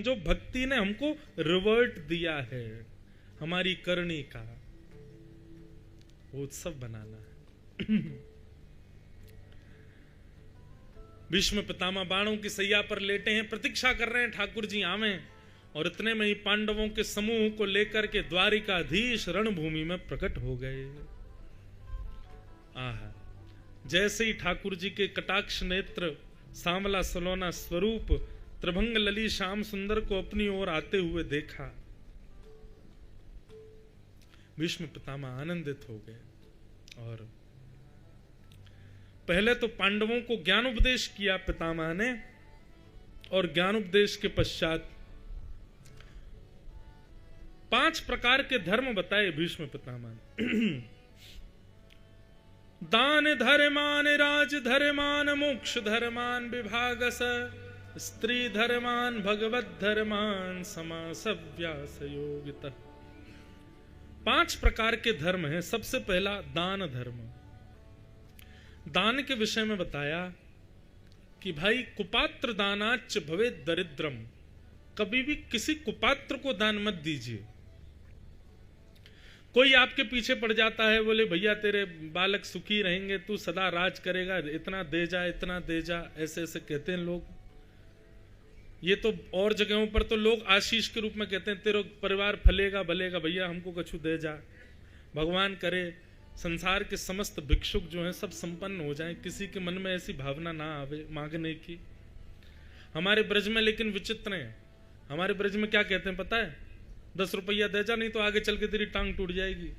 जो भक्ति ने हमको रिवर्ट दिया है, हमारी करनी का, वो उत्सव बनाना है। भीष्म पितामह बाणों की सैया पर लेटे हैं, प्रतीक्षा कर रहे हैं ठाकुर जी आवें, और इतने में ही पांडवों के समूह को लेकर के द्वारिकाधीश रणभूमि में प्रकट हो गए। आहा, जैसे ही ठाकुर जी के कटाक्ष नेत्र, सांवला सलोना स्वरूप, त्रिभंग लली श्याम सुंदर को अपनी ओर आते हुए देखा, भीष्म पितामह आनंदित हो गए। और पहले तो पांडवों को ज्ञान उपदेश किया पितामह ने, और ज्ञान उपदेश के पश्चात 5 प्रकार के धर्म बताए भीष्म पितामह ने। दान धर्मान, राज धर्मान, मोक्ष धर्मान, विभागस, स्त्री धर्मान, भगवत धर्मान, समास व्यास योगितः। 5 प्रकार के धर्म हैं। सबसे पहला दान धर्म। दान के विषय में बताया कि भाई कुपात्र दानाच्च भवेत् दरिद्रम, कभी भी किसी कुपात्र को दान मत दीजिए। कोई आपके पीछे पड़ जाता है, बोले भैया तेरे बालक सुखी रहेंगे, तू सदा राज करेगा, इतना दे जा, इतना दे जा, ऐसे ऐसे कहते हैं लोग। ये तो और जगहों पर तो लोग आशीष के रूप में कहते हैं तेरा परिवार फलेगा भलेगा, भैया हमको कछु दे जा। भगवान करे संसार के समस्त भिक्षुक जो हैं सब संपन्न हो जाएं, किसी के मन में ऐसी भावना ना आवे मांगने की। हमारे ब्रज में लेकिन विचित्र है। हमारे ब्रज में क्या कहते हैं पता है? 10 रुपया दे जा, नहीं तो आगे चल के तेरी टांग टूट जाएगी।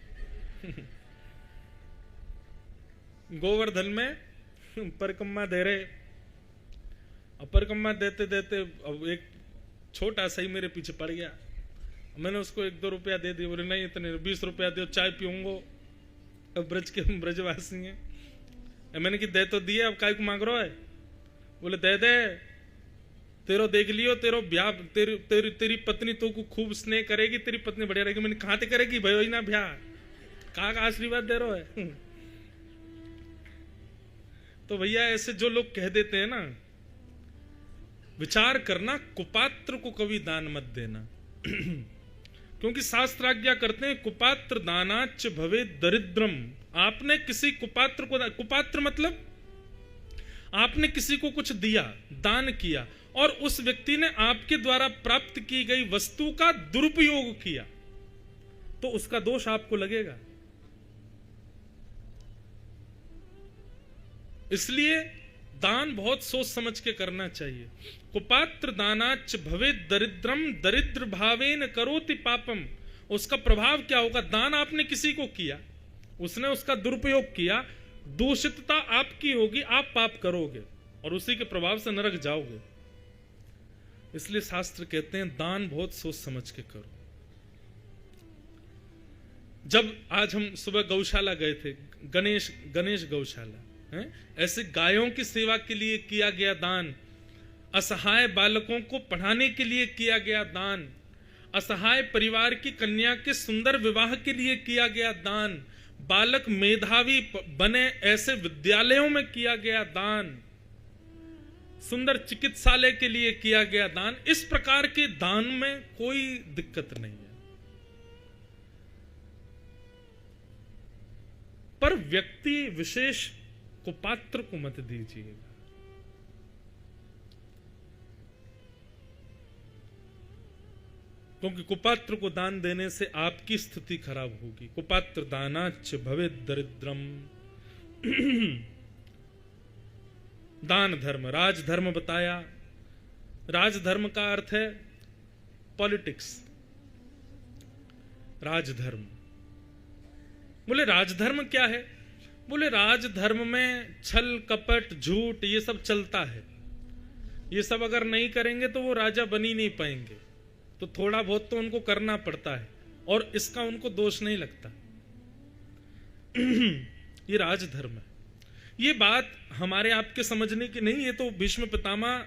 गोवर्धन में परिक्रमा दे रहे, अब परिक्रमा देते देते अब एक छोटा सा ही मेरे पीछे पड़ गया। मैंने उसको 1-2 रुपया दे दिया, बोले नहीं इतने 20 रुपया दो, चाय पीऊंगो। अब ब्रज के ब्रजवासी हैं। मैंने कि दे तो दिए, अब काय को मांग रहा है? बोले दे दे, तेरो देख लियो, तेरो ब्याह, तेरी पत्नी तो को खूब स्नेह करेगी, तेरी पत्नी बढ़िया रहेगी। मैंने कहाँ ते करेगी भाई ना ब्याह, कहाँ का आशीर्वाद दे रहा है? तो भैया ऐसे जो लोग कह देते हैं ना, विचार करना, कुपात्र को कभी दान मत देना। क्योंकि शास्त्र आज्ञा करते हैं कुपात्र दानाच्च भवेत् दरिद्रम। आपने किसी कुपात्र को, कुपात्र मतलब आपने किसी को कुछ दिया, दान किया, और उस व्यक्ति ने आपके द्वारा प्राप्त की गई वस्तु का दुरुपयोग किया, तो उसका दोष आपको लगेगा। इसलिए दान बहुत सोच समझ के करना चाहिए। कुपात्र दानाच्च भवेत् दरिद्रम, दरिद्र भावेन करोति पापम। उसका प्रभाव क्या होगा? दान आपने किसी को किया, उसने उसका दुरुपयोग किया, दूषितता आपकी होगी, आप पाप करोगे और उसी के प्रभाव से नरक जाओगे। इसलिए शास्त्र कहते हैं दान बहुत सोच समझ के करो। जब आज हम सुबह गौशाला गए थे, गणेश गौशाला है, ऐसे गायों की सेवा के लिए किया गया दान, असहाय बालकों को पढ़ाने के लिए किया गया दान, असहाय परिवार की कन्या के सुंदर विवाह के लिए किया गया दान, बालक मेधावी बने ऐसे विद्यालयों में किया गया दान, सुंदर चिकित्सालय के लिए किया गया दान। इस प्रकार के दान में कोई दिक्कत नहीं है, पर व्यक्ति विशेष कुपात्र को मत दीजिएगा। क्योंकि कुपात्र को दान देने से आपकी स्थिति खराब होगी। कुपात्र दानाच्च भवेत् दरिद्रम। दान धर्म, राजधर्म बताया। राजधर्म का अर्थ है पॉलिटिक्स, राजधर्म। बोले राजधर्म क्या है? बोले राजधर्म में छल कपट झूठ ये सब चलता है। ये सब अगर नहीं करेंगे तो वो राजा बन ही नहीं पाएंगे, तो थोड़ा बहुत तो उनको करना पड़ता है और इसका उनको दोष नहीं लगता। ये राजधर्म है। ये बात हमारे आपके समझने की नहीं, ये तो भीष्म पितामह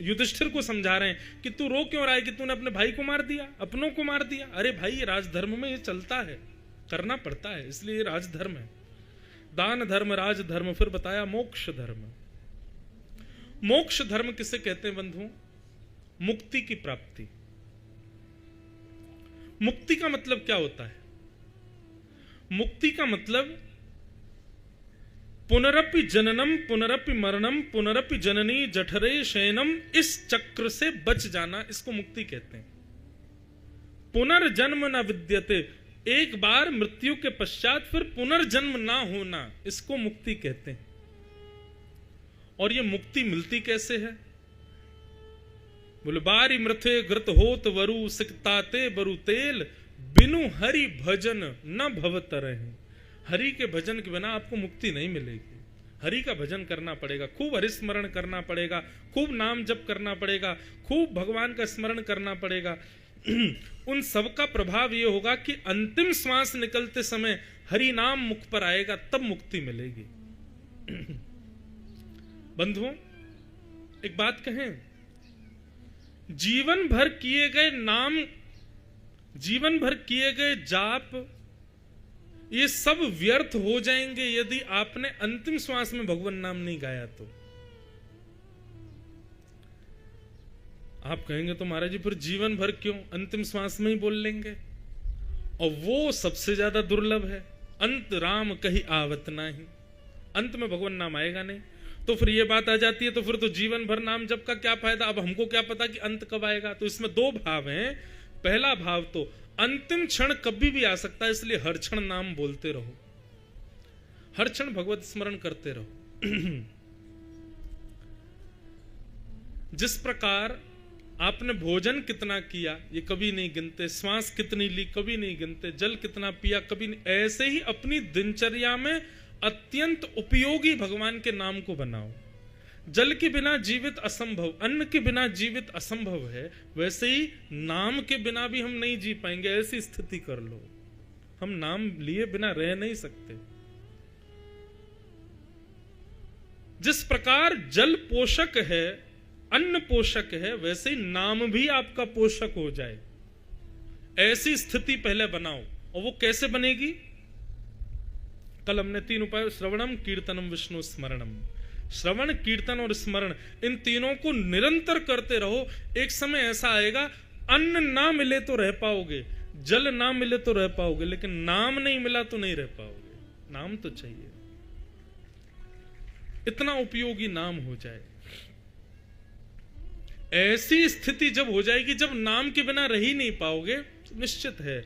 युधिष्ठिर को समझा रहे हैं कि तू रो क्यों रहा है कि तूने अपने भाई को मार दिया, अपनों को मार दिया। अरे भाई, ये राजधर्म में ये चलता है, करना पड़ता है, इसलिए राजधर्म है। दान धर्म, राजधर्म। फिर बताया मोक्ष धर्म। मोक्ष धर्म किसे कहते हैं बंधु? मुक्ति की प्राप्ति। मुक्ति का मतलब क्या होता है? मुक्ति का मतलब पुनरपि जननम पुनरपि मरणम पुनरपि जननी जठरे शयनम, इस चक्र से बच जाना, इसको मुक्ति कहते हैं। पुनर्जन्म न विद्यते, एक बार मृत्यु के पश्चात फिर पुनर्जन्म ना होना, इसको मुक्ति कहते हैं। और ये मुक्ति मिलती कैसे है? बोले बारी मृथे घृत होत वरु सिकताते बरु तेल, बिनु हरि भजन न भवतरहि। हरि के भजन के बिना आपको मुक्ति नहीं मिलेगी। हरि का भजन करना पड़ेगा, खूब हरिस्मरण करना पड़ेगा, खूब नाम जप करना पड़ेगा, खूब भगवान का स्मरण करना पड़ेगा। उन सब का प्रभाव ये होगा कि अंतिम श्वास निकलते समय हरि नाम मुख पर आएगा, तब मुक्ति मिलेगी। बंधुओं, एक बात कहें, जीवन भर किए गए नाम, जीवन भर किए गए जाप, ये सब व्यर्थ हो जाएंगे यदि आपने अंतिम श्वास में भगवान नाम नहीं गाया तो। आप कहेंगे तो महाराज जी फिर जीवन भर क्यों, अंतिम श्वास में ही बोल लेंगे। और वो सबसे ज्यादा दुर्लभ है। अंत राम कहीं आवत नहीं, अंत में भगवान नाम आएगा नहीं। तो फिर ये बात आ जाती है, तो फिर तो जीवन भर नाम जप का क्या फायदा? अब हमको क्या पता कि अंत कब आएगा? तो इसमें दो भाव हैं। पहला भाव तो अंतिम क्षण कभी भी आ सकता है, इसलिए हर क्षण नाम बोलते रहो, हर क्षण भगवत स्मरण करते रहो। जिस प्रकार आपने भोजन कितना किया ये कभी नहीं गिनते, श्वास कितनी ली कभी नहीं गिनते, जल कितना पिया कभी नहीं, ऐसे ही अपनी दिनचर्या में अत्यंत उपयोगी भगवान के नाम को बनाओ। जल के बिना जीवित असंभव, अन्न के बिना जीवित असंभव है, वैसे ही नाम के बिना भी हम नहीं जी पाएंगे। ऐसी स्थिति कर लो, हम नाम लिए बिना रह नहीं सकते। जिस प्रकार जल पोषक है, अन्न पोषक है, वैसे ही नाम भी आपका पोषक हो जाए, ऐसी स्थिति पहले बनाओ। और वो कैसे बनेगी? कल हमने 3 उपाय, श्रवणम कीर्तनम विष्णु स्मरणम, श्रवण कीर्तन और स्मरण, इन तीनों को निरंतर करते रहो। एक समय ऐसा आएगा, अन्न ना मिले तो रह पाओगे, जल ना मिले तो रह पाओगे, लेकिन नाम नहीं मिला तो नहीं रह पाओगे। नाम तो चाहिए, इतना उपयोगी नाम हो जाए। ऐसी स्थिति जब हो जाएगी, जब नाम के बिना रह ही नहीं पाओगे, तो निश्चित है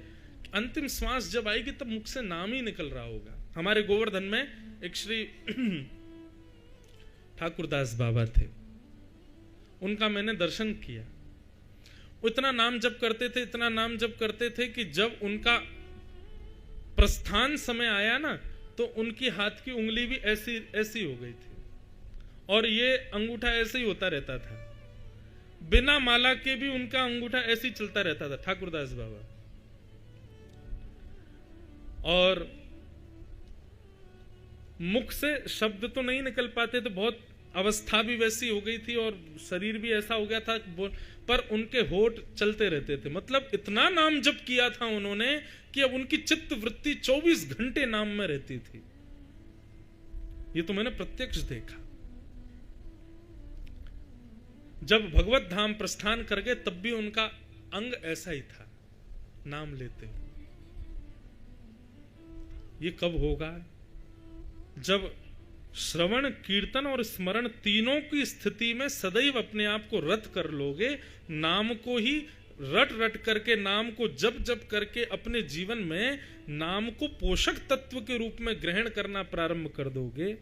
अंतिम श्वास जब आएगी तब मुख से नाम ही निकल रहा होगा। हमारे गोवर्धन में एक श्री ठाकुरदास बाबा थे, उनका मैंने दर्शन किया। वो इतना नाम जप करते थे, इतना नाम जप करते थे कि जब उनका प्रस्थान समय आया ना, तो उनकी हाथ की उंगली भी ऐसी ऐसी हो गई थी, और ये अंगूठा ऐसे ही होता रहता था। बिना माला के भी उनका अंगूठा ऐसे ही चलता रहता था, ठाकुरदास बाबा। और मुख से शब्द तो नहीं निकल पाते थे, बहुत अवस्था भी वैसी हो गई थी और शरीर भी ऐसा हो गया था, पर उनके होठ चलते रहते थे। मतलब इतना नाम जप किया था उन्होंने कि अब उनकी चित्त वृत्ति 24 घंटे नाम में रहती थी। ये तो मैंने प्रत्यक्ष देखा। जब भगवत धाम प्रस्थान कर गए तब भी उनका अंग ऐसा ही था, नाम लेते हुए। ये कब होगा? जब श्रवण कीर्तन और स्मरण तीनों की स्थिति में सदैव अपने आप को रत कर लोगे, नाम को ही रट रट करके, नाम को जप जप करके अपने जीवन में नाम को पोषक तत्व के रूप में ग्रहण करना प्रारंभ कर दोगे।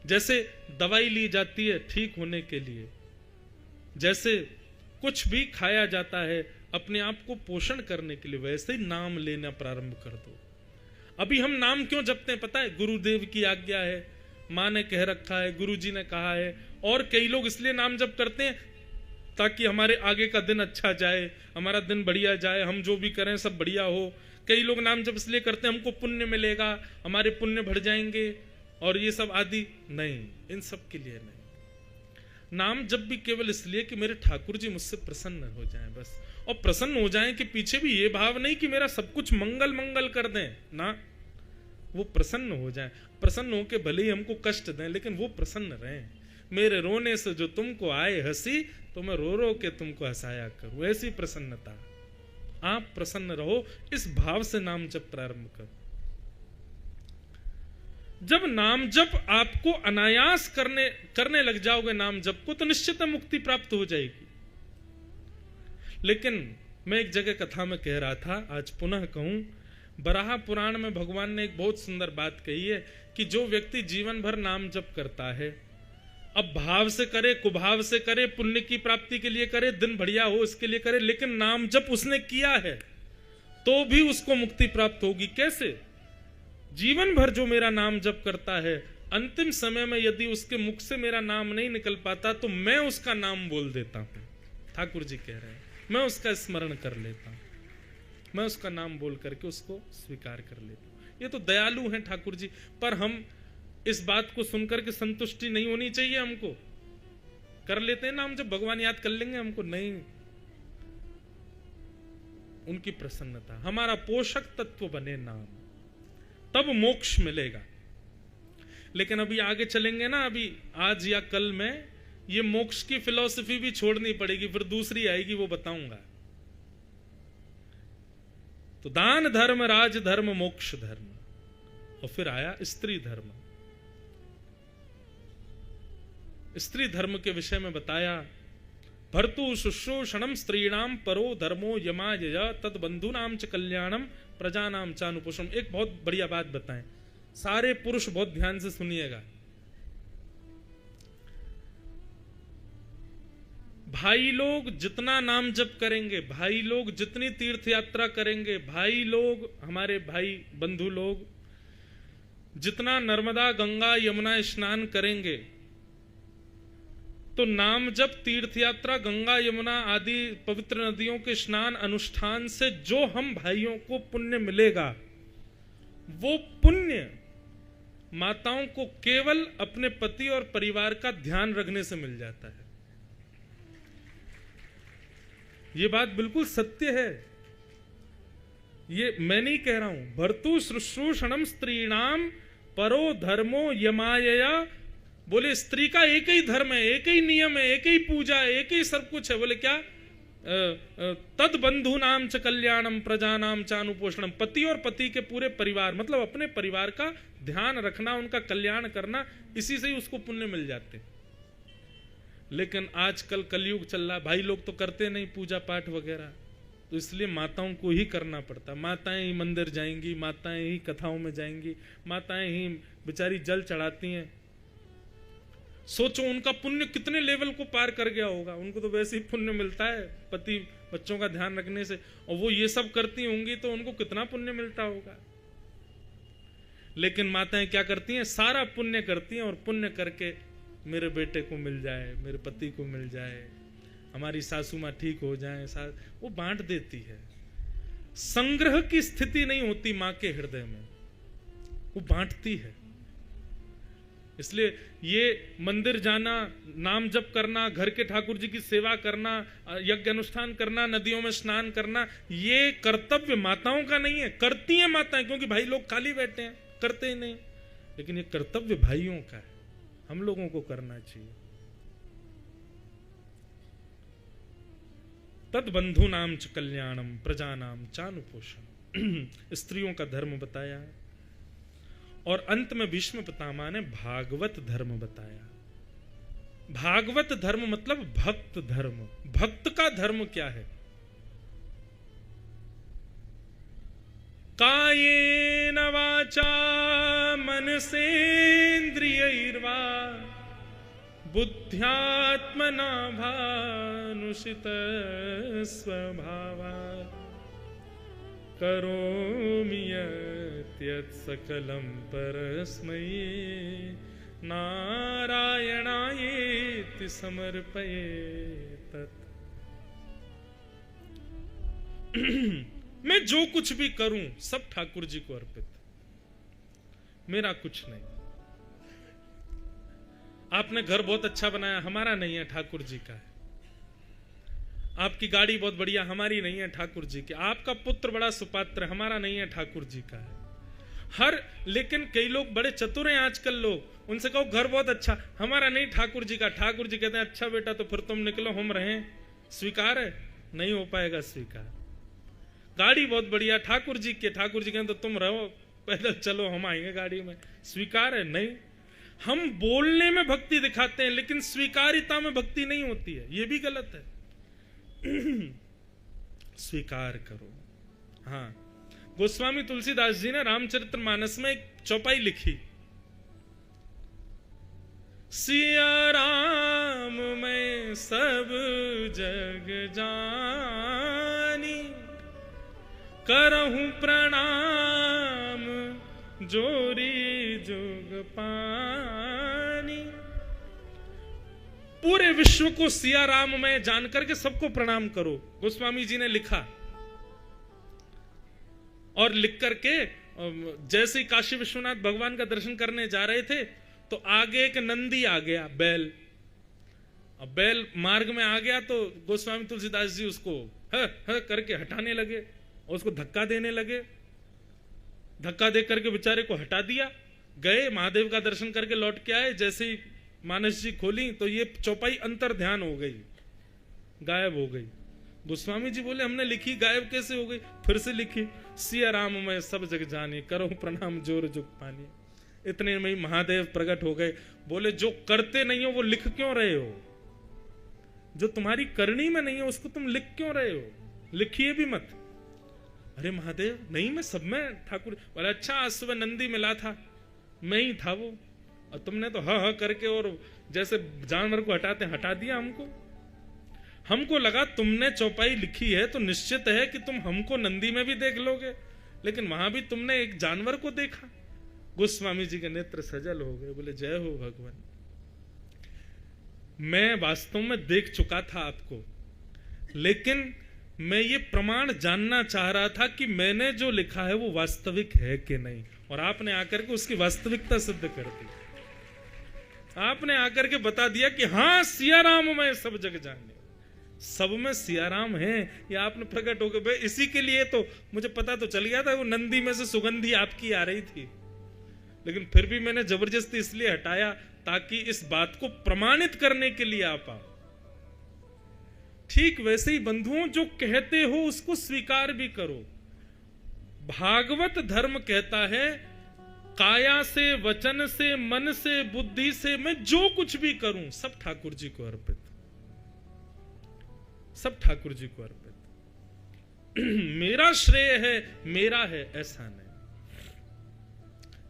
जैसे दवाई ली जाती है ठीक होने के लिए, जैसे कुछ भी खाया जाता है अपने आप को पोषण करने के लिए, वैसे ही नाम लेना प्रारंभ कर दो। अभी हम नाम क्यों जपते हैं पता है? गुरुदेव की आज्ञा है, माँ ने कह रखा है, गुरुजी ने कहा है। और कई लोग इसलिए नाम जप करते हैं ताकि हमारे आगे का दिन अच्छा जाए, हमारा दिन बढ़िया जाए, हम जो भी करें सब बढ़िया हो। कई लोग नाम जप इसलिए करते हैं हमको पुण्य मिलेगा, हमारे पुण्य बढ़ जाएंगे, और ये सब आदि। नहीं, इन सब के लिए नहीं। नाम जब भी केवल इसलिए कि मेरे ठाकुर जी मुझसे प्रसन्न हो जाएं बस। और प्रसन्न हो जाएं कि पीछे भी ये भाव नहीं कि मेरा सब कुछ मंगल मंगल कर दें ना, वो प्रसन्न हो जाएं। प्रसन्न हो के भले ही हमको कष्ट दें, लेकिन वो प्रसन्न रहें। मेरे रोने से जो तुमको आए हंसी, तो मैं रो रो के तुमको हंसाया करूं। ऐसी प्रसन्नता, आप प्रसन्न रहो, इस भाव से नाम जप प्रारंभ करो। जब नाम जप आपको अनायास करने लग जाओगे नाम जप को, तो निश्चित मुक्ति प्राप्त हो जाएगी। लेकिन मैं एक जगह कथा में कह रहा था, आज पुनः कहूं, बराह पुराण में भगवान ने एक बहुत सुंदर बात कही है कि जो व्यक्ति जीवन भर नाम जप करता है, अब भाव से करे, कुभाव से करे, पुण्य की प्राप्ति के लिए करे, दिन बढ़िया हो इसके लिए करे, लेकिन नाम जप उसने किया है तो भी उसको मुक्ति प्राप्त होगी। कैसे? जीवन भर जो मेरा नाम जप करता है, अंतिम समय में यदि उसके मुख से मेरा नाम नहीं निकल पाता तो मैं उसका नाम बोल देता हूं। ठाकुर जी कह रहे हैं, मैं उसका स्मरण कर लेता हूं, मैं उसका नाम बोल करके उसको स्वीकार कर लेता हूं। ये तो दयालु हैं ठाकुर जी, पर हम इस बात को सुनकर के संतुष्टि नहीं होनी चाहिए हमको। कर लेते हैं नाम जब, भगवान याद कर लेंगे हमको, नहीं। उनकी प्रसन्नता, हमारा पोषक तत्व बने नाम, तब मोक्ष मिलेगा। लेकिन अभी आगे चलेंगे ना, अभी आज या कल में ये मोक्ष की फिलॉसफी भी छोड़नी पड़ेगी, फिर दूसरी आएगी, वो बताऊंगा। तो दान धर्म, राज धर्म, मोक्ष धर्म, और फिर आया स्त्री धर्म। स्त्री धर्म के विषय में बताया, भर्तु शुश्रूषणम स्त्रीणाम परो धर्मो यमायया तद बंधुनाम च कल्याणम प्रजानाम चानुपोषम। एक बहुत बढ़िया बात बताएं, सारे पुरुष बहुत ध्यान से सुनिएगा। भाई लोग जितना नाम जप करेंगे, भाई लोग जितनी तीर्थ यात्रा करेंगे, भाई लोग, हमारे भाई बंधु लोग जितना नर्मदा गंगा यमुना स्नान करेंगे, तो नाम जप, तीर्थ यात्रा, गंगा यमुना आदि पवित्र नदियों के स्नान अनुष्ठान से जो हम भाइयों को पुण्य मिलेगा, वो पुण्य माताओं को केवल अपने पति और परिवार का ध्यान रखने से मिल जाता है। ये बात बिल्कुल सत्य है, ये मैं नहीं कह रहा हूं। भर्तु शुश्रूषणम स्त्रीणाम परो धर्मो यमायया, बोले स्त्री का एक ही धर्म है, एक ही नियम है, एक ही पूजा है, एक ही सब कुछ है। बोले क्या? तद बंधु नाम च कल्याणम प्रजा नाम चानुपोषणम, पति और पति के पूरे परिवार, मतलब अपने परिवार का ध्यान रखना, उनका कल्याण करना, इसी से ही उसको पुण्य मिल जाते। लेकिन आजकल कलयुग चल रहा, भाई लोग तो करते नहीं पूजा पाठ वगैरह, तो इसलिए माताओं को ही करना पड़ता। माताएं ही मंदिर जाएंगी, माताएं ही कथाओं में जाएंगी, माताएं ही बेचारी जल चढ़ाती हैं। सोचो उनका पुण्य कितने लेवल को पार कर गया होगा। उनको तो वैसे ही पुण्य मिलता है पति बच्चों का ध्यान रखने से, और वो ये सब करती होंगी तो उनको कितना पुण्य मिलता होगा। लेकिन माताएं क्या करती हैं? सारा पुण्य करती हैं, और पुण्य करके मेरे बेटे को मिल जाए, मेरे पति को मिल जाए, हमारी सासू माँ ठीक हो जाए, वो बांट देती है। संग्रह की स्थिति नहीं होती माँ के हृदय में, वो बांटती है। इसलिए ये मंदिर जाना, नाम जप करना, घर के ठाकुर जी की सेवा करना, यज्ञ अनुष्ठान करना, नदियों में स्नान करना, ये कर्तव्य माताओं का नहीं है। करती हैं माताएं, क्योंकि भाई लोग खाली बैठे हैं, करते ही नहीं, लेकिन ये कर्तव्य भाइयों का है, हम लोगों को करना चाहिए। तद बंधु नाम च कल्याणम प्रजा नाम चानुपोषण, स्त्रियों का धर्म बताया है। और अंत में भीष्म पितामह ने भागवत धर्म बताया। भागवत धर्म मतलब भक्त धर्म। भक्त का धर्म क्या है? कायेन वाचा मनसेन्द्रियैर्वा बुद्ध्यात्मना भानुषित स्वभावात् करोमि यत् सकलं परस्मै नारायणायेति समर्पयेत्। मैं जो कुछ भी करूं सब ठाकुर जी को अर्पित, मेरा कुछ नहीं। आपने घर बहुत अच्छा बनाया, हमारा नहीं है, ठाकुर जी का है। आपकी गाड़ी बहुत बढ़िया, हमारी नहीं है, ठाकुर जी की। आपका पुत्र बड़ा सुपात्र, हमारा नहीं है, ठाकुर जी का है। लेकिन कई लोग बड़े चतुर हैं आजकल लोग, उनसे कहो घर बहुत अच्छा, हमारा नहीं ठाकुर जी का। ठाकुर जी कहते हैं अच्छा बेटा तो फिर तुम निकलो, हम रहें। स्वीकार है? नहीं हो पाएगा स्वीकार। गाड़ी बहुत बढ़िया, ठाकुर जी के, ठाकुर जी कहते तो तुम रहो, पैदल चलो, हम आएंगे गाड़ी में। स्वीकार है? नहीं। हम बोलने में भक्ति दिखाते हैं लेकिन स्वीकारिता में भक्ति नहीं होती है, यह भी गलत है। स्वीकार करो। हाँ, गोस्वामी तुलसीदास जी ने रामचरितमानस में एक चौपाई लिखी, सिया राम मैं सब जग जानी, करहूं प्रणाम जोरी जुग पानी। पूरे विश्व को सिया राम में जान करके सबको प्रणाम करो, गोस्वामी जी ने लिखा। और लिख करके जैसे ही काशी विश्वनाथ भगवान का दर्शन करने जा रहे थे तो आगे एक नंदी आ गया, बैल। अब बैल मार्ग में आ गया तो गोस्वामी तुलसीदास जी उसको ह करके हटाने लगे और उसको धक्का देने लगे। धक्का दे करके बेचारे को हटा दिया, गए महादेव का दर्शन करके लौट के आए। जैसे ही मानस जी खोली तो ये चौपाई अंतर ध्यान हो गई, गायब हो गई। गोस्वामी जी बोले हमने लिखी, गायब कैसे हो गई? फिर से लिखी, सिया राम मैं सब जग जानी, करो प्रणाम जोर जुग पानी। इतने में ही महादेव प्रकट हो गए। बोले जो करते नहीं हो वो लिख क्यों रहे हो? जो तुम्हारी करनी में नहीं है उसको तुम लिख क्यों रहे हो? लिखिए भी मत। अरे महादेव नहीं, मैं सब में ठाकुर। बोले अच्छा, आज सुबह नंदी मिला था, मैं ही था वो, और तुमने तो ह करके और जैसे जानवर को हटाते हटा दिया हमको। हमको लगा तुमने चौपाई लिखी है तो निश्चित है कि तुम हमको नंदी में भी देख लोगे, लेकिन वहां भी तुमने एक जानवर को देखा। गोस्वामी जी के नेत्र सजल हो गए, बोले जय हो भगवान, मैं वास्तव में देख चुका था आपको, लेकिन मैं ये प्रमाण जानना चाह रहा था कि मैंने जो लिखा है वो वास्तविक है कि नहीं। और आपने आकर के उसकी वास्तविकता सिद्ध कर दी। आपने आकर के बता दिया कि हाँ सिया राम मैं सब जग जाने, सब में सिया राम है। ये आपने प्रकट हो गए। इसी के लिए तो मुझे पता तो चल गया था वो नंदी में से सुगंधी आपकी आ रही थी, लेकिन फिर भी मैंने जबरदस्ती इसलिए हटाया ताकि इस बात को प्रमाणित करने के लिए आप आओ। ठीक वैसे ही बंधुओं, जो कहते हो उसको स्वीकार भी करो। भागवत धर्म कहता है काया से, वचन से, मन से, बुद्धि से मैं जो कुछ भी करूं सब ठाकुर जी को अर्पित, सब ठाकुर जी को अर्पित। मेरा श्रेय है, मेरा है, ऐसा नहीं।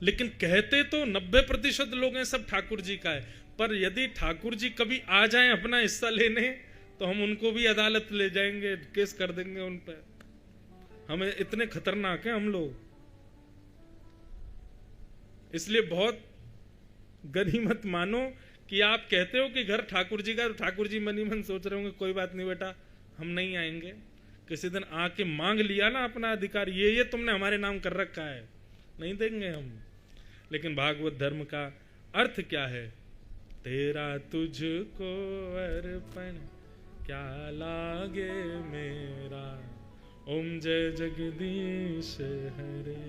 लेकिन कहते तो 90% लोग हैं सब ठाकुर जी का है, पर यदि ठाकुर जी कभी आ जाएं अपना हिस्सा लेने तो हम उनको भी अदालत ले जाएंगे, केस कर देंगे उन पर। हमें इतने खतरनाक हैं हम लोग। इसलिए बहुत गनीमत मानो कि आप कहते हो कि घर ठाकुर जी का, तो ठाकुर जी मन ही मन सोच रहे होंगे कोई बात नहीं बेटा, हम नहीं आएंगे। किसी दिन आके मांग लिया ना अपना अधिकार, ये तुमने हमारे नाम कर रखा है, नहीं देंगे हम। लेकिन भागवत धर्म का अर्थ क्या है? तेरा तुझको अर्पण क्या लागे मेरा, ओम जय जगदीश हरे।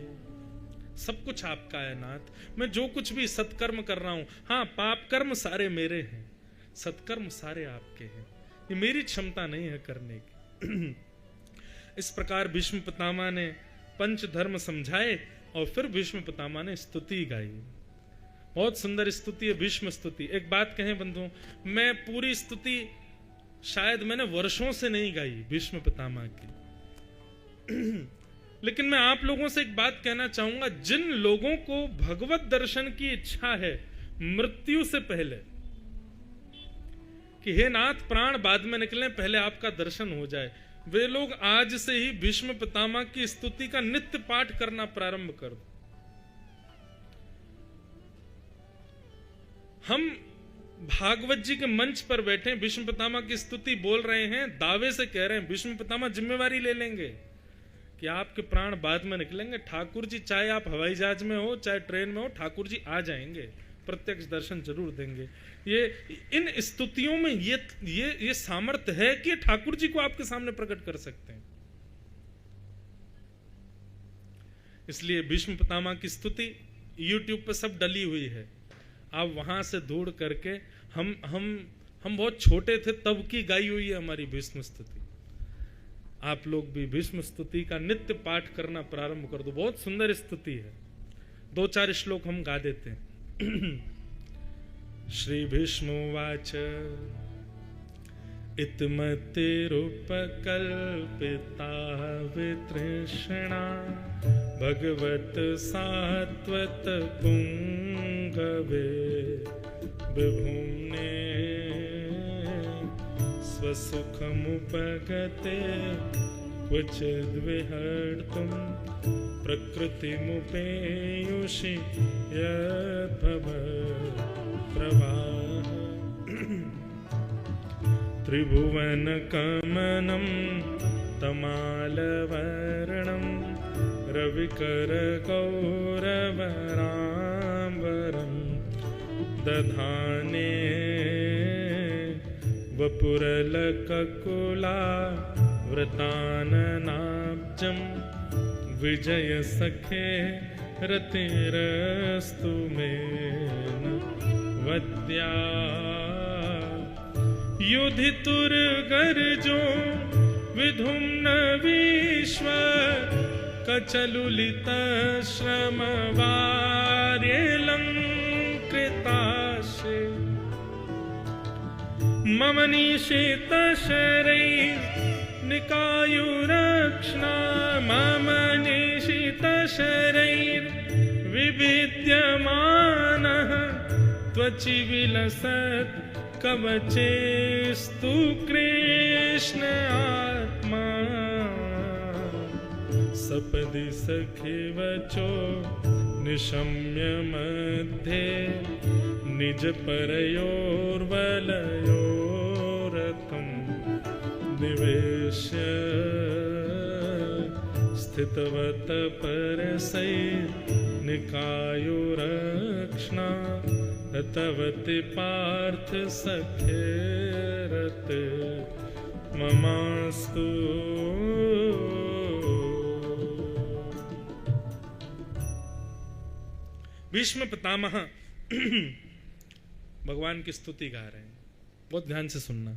सब कुछ आपका है नाथ। मैं जो कुछ भी सत्कर्म कर रहा हूं, हाँ पाप कर्म सारे मेरे हैं, सत्कर्म सारे आपके हैं, ये मेरी क्षमता नहीं है करने की। इस प्रकार भीष्म पितामह ने पंच धर्म समझाए और फिर भीष्म पितामह ने स्तुति गाई। बहुत सुंदर स्तुति है भीष्म स्तुति। एक बात कहें बंधुओं, मैं पूरी स्तुति शायद मैंने वर्षों से नहीं गाई भीष्म पितामह की, लेकिन मैं आप लोगों से एक बात कहना चाहूंगा, जिन लोगों को भगवत दर्शन की इच्छा है मृत्यु से पहले कि हे नाथ प्राण बाद में निकले, पहले आपका दर्शन हो जाए, वे लोग आज से ही भीष्म पितामह की स्तुति का नित्य पाठ करना प्रारंभ कर दो। हम भागवत जी के मंच पर बैठे भीष्म पितामह की स्तुति बोल रहे हैं, दावे से कह रहे हैं भीष्म पितामह जिम्मेवारी ले लेंगे कि आपके प्राण बाद में निकलेंगे। ठाकुर जी चाहे आप हवाई जहाज में हो चाहे ट्रेन में हो, ठाकुर जी आ जाएंगे, प्रत्यक्ष दर्शन जरूर देंगे। ये इन स्तुतियों में ये सामर्थ्य है कि ठाकुर जी को आपके सामने प्रकट कर सकते हैं। इसलिए भीष्म पितामह की स्तुति YouTube पे सब डली हुई है, आप वहां से ढूंढ करके हम बहुत छोटे थे तब की गाई हुई है हमारी भीष्म स्तुति। आप लोग भी भीष्म स्तुति का नित्य पाठ करना प्रारंभ कर दो, बहुत सुंदर स्तुति है। 2-4 श्लोक हम गा देते हैं। श्री भीष्मोवाच इत्मतिरुपकल्पिता वितृष्णा भगवत सात्वत पुंगवे विभुम्ने स्वसुखमुपगते क्वचिद्विहर्तुं प्रकृतिमुपेयुषि यद्भवप्रवाह त्रिभुवनकमनं तमालवर्णं रविकरगौरवराम्बरं दधाने वपुरलककुलावृताननाब्जं विजयसखे रतिरस्तु मे वद्या युधितुर्गर्जो विधुम्न विश्व कचलुलितश्रमवार्यलङ्कृताशे मम निशितशरैर्निकायुरक्ष्णा मम निशितशरैर्विविद्यमानः त्वचि विलसत् कवचेस्तु कृष्ण आत्मा सपदि सखिवचो निशम्य मध्ये निज परयोर्वलयोरथं निवेश्य स्थितवत परसैर्निकायुरक्ष्णा तवति पार्थ सखेरत ममास्तु। भीष्म पितामह भगवान की स्तुति गा रहे हैं, बहुत ध्यान से सुनना।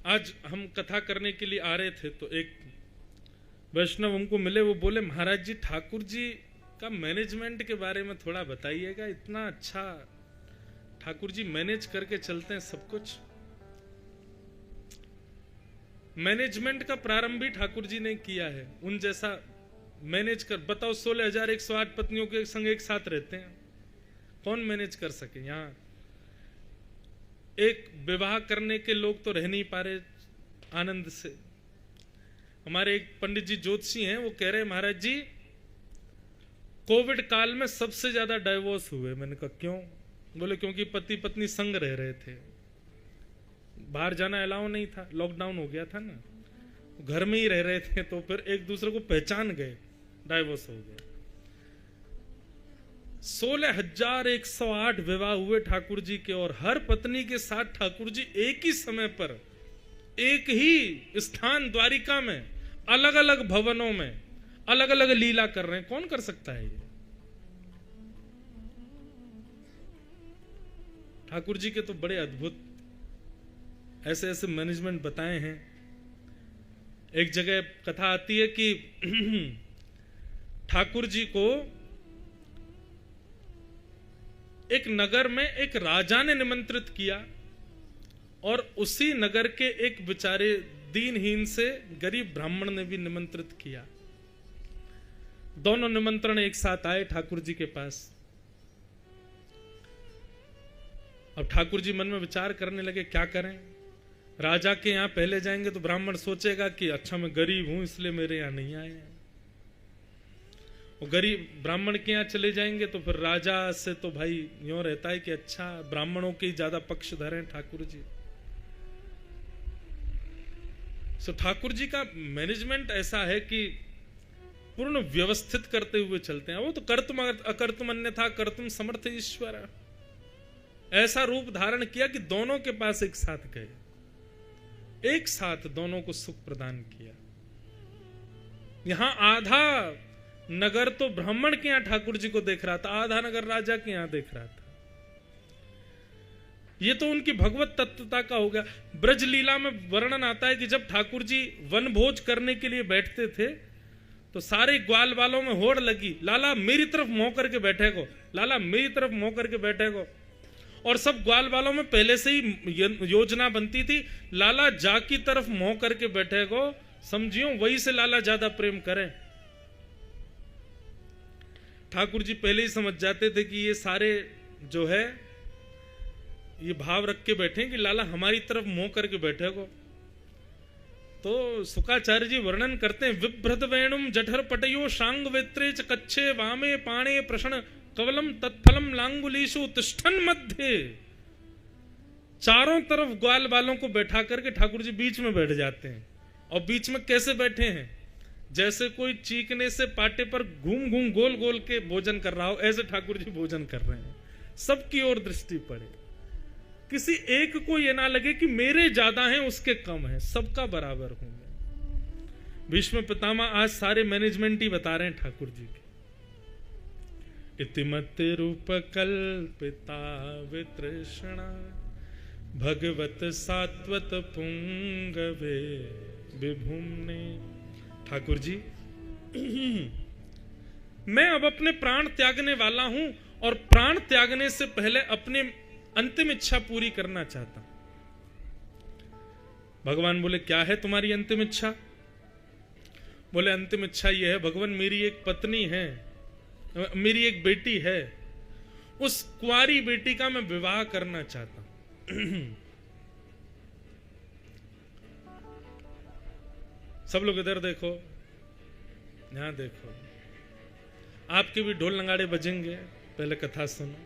आज हम कथा करने के लिए आ रहे थे तो एक वैष्णव हमको मिले, वो बोले महाराज जी ठाकुर जी का मैनेजमेंट के बारे में थोड़ा बताइएगा, इतना अच्छा ठाकुर जी मैनेज करके चलते हैं सब कुछ। मैनेजमेंट का प्रारंभ भी ठाकुर जी ने किया है, उन जैसा मैनेज कर बताओ। 16,108 पत्नियों के संग एक साथ रहते हैं, कौन मैनेज कर सके। यहाँ एक विवाह करने के लोग तो रह नहीं पा रहे आनंद से। हमारे एक पंडित जी ज्योतिषी हैं, वो कह रहे महाराज जी कोविड काल में सबसे ज्यादा डाइवोर्स हुए। मैंने कहा क्यों? बोले क्योंकि पति पत्नी संग रह रहे थे, बाहर जाना अलाउ नहीं था, लॉकडाउन हो गया था ना, घर में ही रह रहे थे, तो फिर एक दूसरे को पहचान गए, डाइवोर्स हो गया। 16,108 विवाह हुए ठाकुर जी के, और हर पत्नी के साथ ठाकुर जी एक ही समय पर एक ही स्थान द्वारिका में अलग अलग भवनों में अलग अलग लीला कर रहे हैं। कौन कर सकता है ये? ठाकुर जी के तो बड़े अद्भुत ऐसे ऐसे मैनेजमेंट बताए हैं। एक जगह कथा आती है कि ठाकुर जी को एक नगर में एक राजा ने निमंत्रित किया, और उसी नगर के एक बेचारे दीनहीन से गरीब ब्राह्मण ने भी निमंत्रित किया। दोनों निमंत्रण एक साथ आए ठाकुर जी के पास। अब ठाकुर जी मन में विचार करने लगे क्या करें। राजा के यहां पहले जाएंगे तो ब्राह्मण सोचेगा कि अच्छा मैं गरीब हूं इसलिए मेरे यहां नहीं आए हैं, और गरीब ब्राह्मण के यहां चले जाएंगे तो फिर राजा से तो भाई यूं रहता है कि अच्छा ब्राह्मणों के ज्यादा पक्ष धरे ठाकुर जी। सो ठाकुर जी का मैनेजमेंट ऐसा है कि पूर्ण व्यवस्थित करते हुए चलते हैं। वो तो कर्तुम अकर्तुम अन्यथा कर्तुम समर्थ ईश्वर, ऐसा रूप धारण किया कि दोनों के पास एक साथ गए, एक साथ दोनों को सुख प्रदान किया। यहां आधा नगर तो ब्राह्मण के यहां ठाकुर जी को देख रहा था, आधा नगर राजा के यहां देख रहा था। ये तो उनकी भगवत तत्वता का हो गया। ब्रज लीला में वर्णन आता है कि जब ठाकुर जी वन भोज करने के लिए बैठते थे तो सारे ग्वाल वालों में होड़ लगी, लाला मेरी तरफ मुंह करके बैठे को, लाला मेरी तरफ मुंह करके बैठे को। और सब ग्वाल वालों में पहले से ही योजना बनती थी, लाला जा की तरफ मुंह करके बैठे को, समझियो वही से लाला ज्यादा प्रेम करें। ठाकुर जी पहले ही समझ जाते थे कि ये सारे जो है ये भाव रख के बैठे कि लाला हमारी तरफ मुंह करके बैठे को। तो शुकाचार्य जी वर्णन करते हैं, विभ्रत वेणुम जठर पटयो शांग वेत्रे च कच्छे वामे पाणे प्रश्न कवलम तत्फलम लांगुलीशु तिष्ठन मध्य। चारों तरफ ग्वाल वालों को बैठा करके ठाकुर जी बीच में बैठ जाते हैं। और बीच में कैसे बैठे हैं, जैसे कोई चीकने से पाटे पर घूम घूम गोल गोल के भोजन कर रहा हो, ऐसे ठाकुर जी भोजन कर रहे हैं। सबकी ओर दृष्टि पड़े, किसी एक को यह ना लगे कि मेरे ज्यादा हैं उसके कम हैं, सबका बराबर हूं मैं। भीष्म पितामह आज सारे मैनेजमेंट ही बता रहे हैं ठाकुर जी के। इतिमति रूप कल्पिता वितृष्णा भगवत सात्वत पुंगवे विभुम्ने। ठाकुर जी मैं अब अपने प्राण त्यागने वाला हूं और प्राण त्यागने से पहले अपने अंतिम इच्छा पूरी करना चाहता हूं। भगवान बोले क्या है तुम्हारी अंतिम इच्छा? बोले अंतिम इच्छा यह है भगवान, मेरी एक पत्नी है, मेरी एक बेटी है, उस कुंवारी बेटी का मैं विवाह करना चाहता हूं। सब लोग इधर देखो, यहां देखो, आपके भी ढोल नगाड़े बजेंगे। पहले कथा सुनो,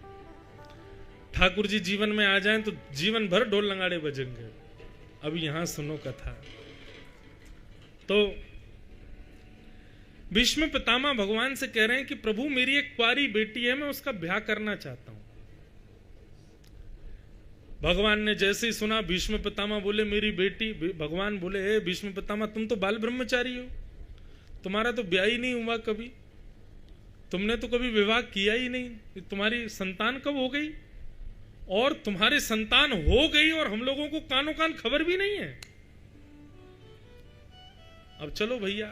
ठाकुर जी जीवन में आ जाएं तो जीवन भर ढोल नगाड़े बजेंगे। अब यहां सुनो कथा। तो भीष्म पितामह भगवान से कह रहे हैं कि प्रभु मेरी एक कुंवारी बेटी है, मैं उसका ब्याह करना चाहता हूं। भगवान ने जैसे ही सुना, भीष्म पितामह बोले मेरी बेटी, भगवान बोले हे भीष्म पितामह तुम तो बाल ब्रह्मचारी हो, तुम्हारा तो ब्याह ही नहीं हुआ कभी, तुमने तो कभी विवाह किया ही नहीं, तुम्हारी संतान कब हो गई? और तुम्हारी संतान हो गई और हम लोगों को कानों कान खबर भी नहीं है। अब चलो भैया,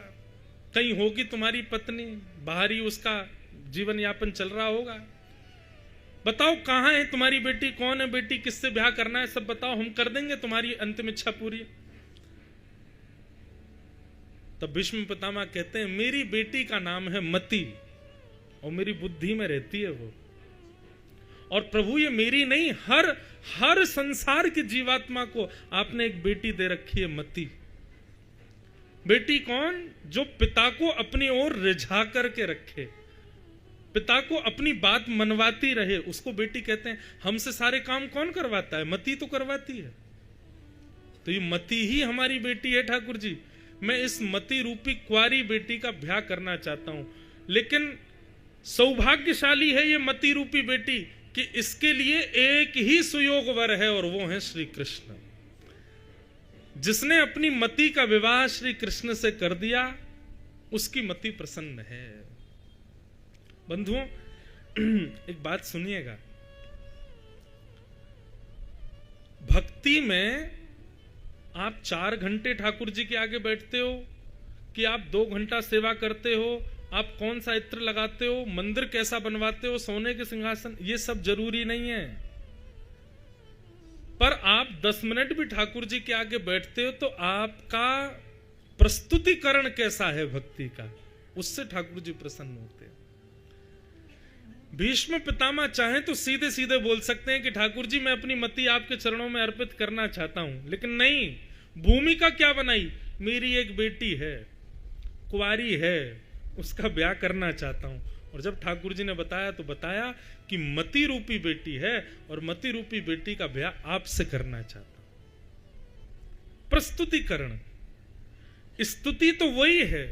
कहीं होगी तुम्हारी पत्नी, बाहर ही उसका जीवन यापन चल रहा होगा, बताओ कहां है तुम्हारी बेटी, कौन है बेटी, किससे ब्याह करना है, सब बताओ, हम कर देंगे तुम्हारी अंतिम इच्छा पूरी। तब भीष्म पितामह कहते हैं मेरी बेटी का नाम है मति और मेरी बुद्धि में रहती है वो। और प्रभु ये मेरी नहीं, हर संसार की जीवात्मा को आपने एक बेटी दे रखी है, मति। बेटी कौन? जो पिता को अपनी ओर रिझा करके रखे, पिता को अपनी बात मनवाती रहे, उसको बेटी कहते हैं। हमसे सारे काम कौन करवाता है? मति तो करवाती है। तो ये मति ही हमारी बेटी है ठाकुर जी। मैं इस मति रूपी कुंवारी बेटी का ब्याह करना चाहता हूं, लेकिन सौभाग्यशाली है ये मति रूपी बेटी कि इसके लिए एक ही सुयोग वर है और वो है श्री कृष्ण। जिसने अपनी मति का विवाह श्री कृष्ण से कर दिया उसकी मति प्रसन्न है। बंधुओं एक बात सुनिएगा, भक्ति में आप 4 घंटे ठाकुर जी के आगे बैठते हो कि आप 2 घंटा सेवा करते हो, आप कौन सा इत्र लगाते हो, मंदिर कैसा बनवाते हो, सोने के सिंहासन, ये सब जरूरी नहीं है। पर आप 10 मिनट भी ठाकुर जी के आगे बैठते हो तो आपका प्रस्तुतिकरण कैसा है भक्ति का, उससे ठाकुर जी प्रसन्न होते हैं। भीष्म पितामह चाहें तो सीधे सीधे बोल सकते हैं कि ठाकुर जी मैं अपनी मति आपके चरणों में अर्पित करना चाहता हूं, लेकिन नहीं, भूमिका क्या बनाई, मेरी एक बेटी है, कुंवारी है, उसका ब्याह करना चाहता हूं। और जब ठाकुर जी ने बताया तो बताया कि मति रूपी बेटी है और मति रूपी बेटी का ब्याह आपसे करना चाहता हूं। प्रस्तुतिकरण, स्तुति तो वही है,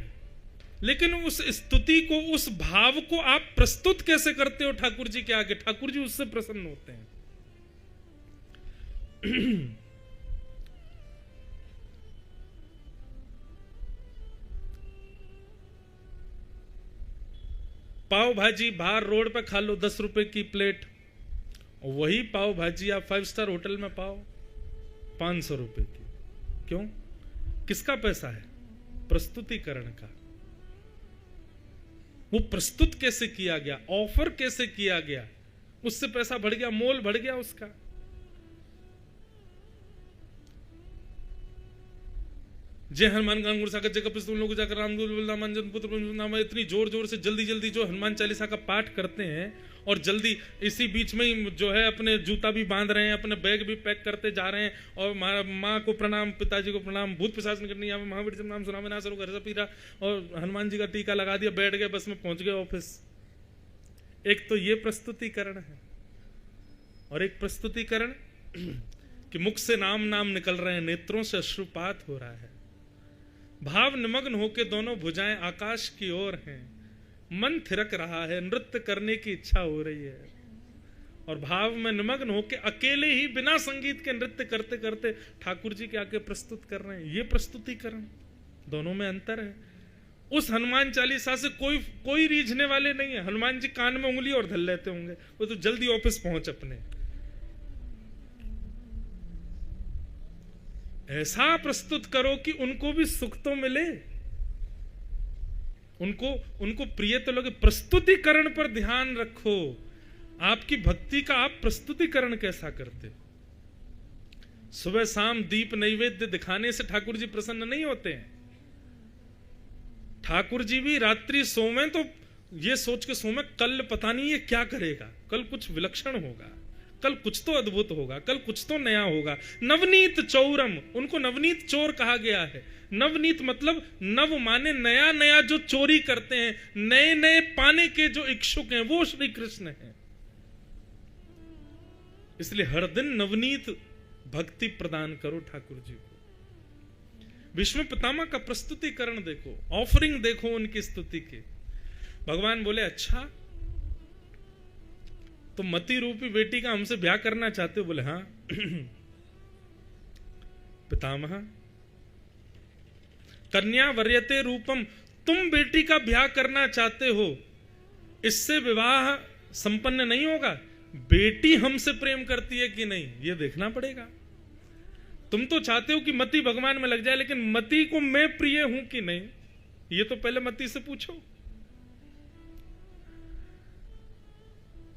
लेकिन उस स्तुति को, उस भाव को आप प्रस्तुत कैसे करते हो ठाकुर जी के आगे, ठाकुर जी उससे प्रसन्न होते हैं। पाव भाजी बाहर रोड पे खा लो 10 रुपए की प्लेट, वही पाव भाजी आप 5 स्टार होटल में पाओ 500 रुपए की। क्यों? किसका पैसा है? प्रस्तुतिकरण का। वो प्रस्तुत कैसे किया गया, ऑफर कैसे किया गया, उससे पैसा बढ़ गया, मोल बढ़ गया उसका। जय हनुमान गांगुर सागर जय कपिस तुम लोग जाकर राम पुत्र इतनी जोर जोर से जल्दी जल्दी जो हनुमान चालीसा का पाठ करते हैं, और जल्दी इसी बीच में ही जो है अपने जूता भी बांध रहे हैं, अपने बैग भी पैक करते जा रहे हैं, और माँ को प्रणाम, पिताजी को प्रणाम, भूत पिशाच निकटनी आवे, महावीर जब नाम सुना में ना सरो घर से पीरा, और हनुमान जी का टीका लगा दिया, बैठ गए, बस में पहुंच गए ऑफिस। एक तो ये प्रस्तुतिकरण है, और एक प्रस्तुतिकरण कि मुख से नाम नाम निकल रहे हैं, नेत्रों से अश्रुपात हो रहा है, भाव निमग्न होके दोनों भुजाएं आकाश की ओर हैं, मन थिरक रहा है, नृत्य करने की इच्छा हो रही है, और भाव में निमग्न होके अकेले ही बिना संगीत के नृत्य करते करते ठाकुर जी के आके प्रस्तुत कर रहे हैं। ये प्रस्तुतिकरण, दोनों में अंतर है। उस हनुमान चालीसा से कोई रीझने वाले नहीं है। हनुमान जी कान में उंगली और धल लेते होंगे, वो तो जल्दी ऑफिस पहुंच अपने। ऐसा प्रस्तुत करो कि उनको भी सुख तो मिले, उनको प्रिय तो लगे। प्रस्तुतिकरण पर ध्यान रखो। आपकी भक्ति का आप प्रस्तुतिकरण कैसा करते? सुबह शाम दीप नैवेद्य दिखाने से ठाकुर जी प्रसन्न नहीं होते हैं। ठाकुर जी भी रात्रि सोवें तो ये सोच के सोवें कल पता नहीं ये क्या करेगा, कल कुछ विलक्षण होगा, कल कुछ तो अद्भुत होगा, कल कुछ तो नया होगा। नवनीत चौरम, उनको नवनीत चोर कहा गया है। नवनीत मतलब नव माने नया नया, जो चोरी करते हैं, नए नए पाने के जो इच्छुक हैं, वो श्री कृष्ण हैं। इसलिए हर दिन नवनीत भक्ति प्रदान करो ठाकुर जी को। विष्णु पितामह का प्रस्तुतिकरण देखो, ऑफरिंग देखो उनकी स्तुति के। भगवान बोले अच्छा तो मति रूपी बेटी का हमसे ब्याह करना चाहते हो? बोले हाँ। पितामह कन्या वर्यते रूपम, तुम बेटी का ब्याह करना चाहते हो, इससे विवाह संपन्न नहीं होगा। बेटी हमसे प्रेम करती है कि नहीं ये देखना पड़ेगा। तुम तो चाहते हो कि मति भगवान में लग जाए, लेकिन मति को मैं प्रिय हूं कि नहीं ये तो पहले मति से पूछो।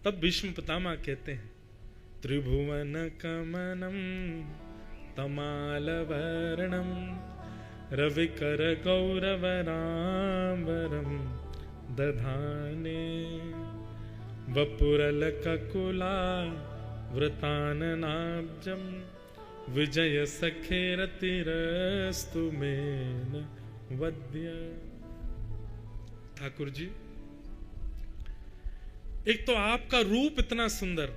तब भीष्म पितामह कहते हैं त्रिभुवन कमनम तमालवर्णम रविकर गौरवराम्बरम दधाने वपुरलककुला वृताननाब्जम विजय सखेरतिरस्तु मेन वद्य। ठाकुर जी, एक तो आपका रूप इतना सुंदर,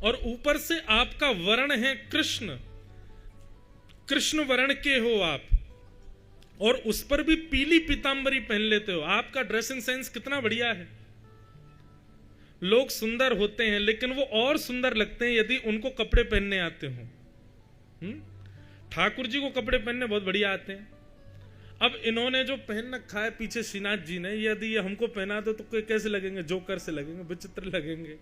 और ऊपर से आपका वर्ण है कृष्ण, कृष्ण वर्ण के हो आप, और उस पर भी पीली पीतांबरी पहन लेते हो। आपका ड्रेसिंग सेंस कितना बढ़िया है। लोग सुंदर होते हैं, लेकिन वो और सुंदर लगते हैं यदि उनको कपड़े पहनने आते हो। ठाकुर जी को कपड़े पहनने बहुत बढ़िया आते हैं। अब इन्होंने जो पहन रखा है पीछे श्रीनाथ जी ने, यदि ये हमको पहना दो तो कैसे लगेंगे? जोकर से लगेंगे, विचित्र लगेंगे।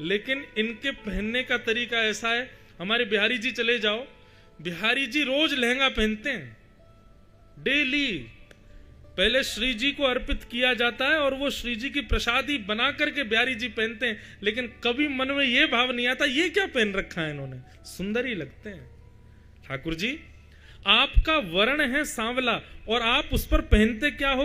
लेकिन इनके पहनने का तरीका ऐसा है। हमारे बिहारी जी चले जाओ, बिहारी जी रोज लहंगा पहनते हैं, डेली। पहले श्री जी को अर्पित किया जाता है और वो श्री जी की प्रसादी बना करके बिहारी जी पहनते हैं। लेकिन कभी मन में ये भाव नहीं आता ये क्या पहन रखा है इन्होंने, सुंदर ही लगते हैं। ठाकुर जी, आपका वर्ण है सांवला और आप उस पर पहनते क्या हो?